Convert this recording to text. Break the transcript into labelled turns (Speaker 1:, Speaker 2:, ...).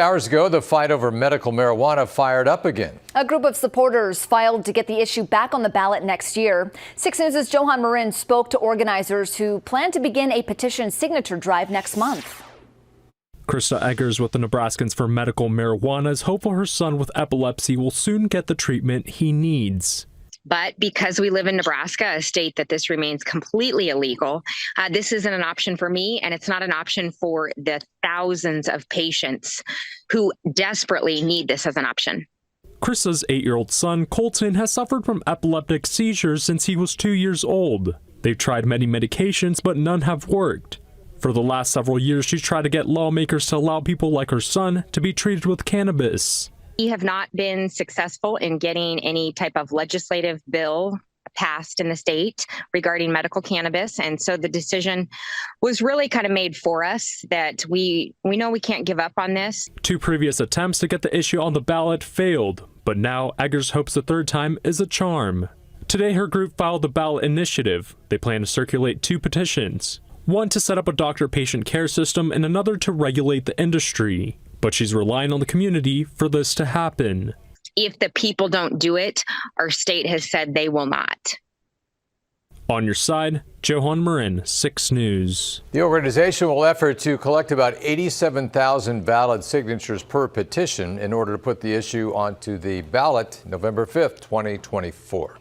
Speaker 1: Hours ago, the fight over medical marijuana fired up again.
Speaker 2: A group of supporters filed to get the issue back on the ballot next year. 6 News' Johan Marin spoke to organizers who plan to begin a petition signature drive next month.
Speaker 3: Krista Eggers with the Nebraskans for Medical Marijuana is hopeful her son with epilepsy will soon get the treatment he needs.
Speaker 4: But because we live in Nebraska, a state that this remains completely illegal, this isn't an option for me, and it's not an option for the thousands of patients who desperately need this as an option.
Speaker 3: Krista's 8-year-old son, Colton, has suffered from epileptic seizures since he was 2 years old. They've tried many medications, but none have worked. For the last several years, she's tried to get lawmakers to allow people like her son to be treated with cannabis.
Speaker 4: We have not been successful in getting any type of legislative bill passed in the state regarding medical cannabis. And so the decision was really kind of made for us that we know we can't give up on this.
Speaker 3: 2 previous attempts to get the issue on the ballot failed, but now Eggers hopes the third time is a charm. Today, her group filed the ballot initiative. They plan to circulate 2 petitions, one to set up a doctor-patient care system and another to regulate the industry. But she's relying on the community for this to happen.
Speaker 4: If the people don't do it, our state has said they will not.
Speaker 3: On your side, Johan Marin, 6 News.
Speaker 1: The organization will effort to collect about 87,000 valid signatures per petition in order to put the issue onto the ballot November 5th, 2024.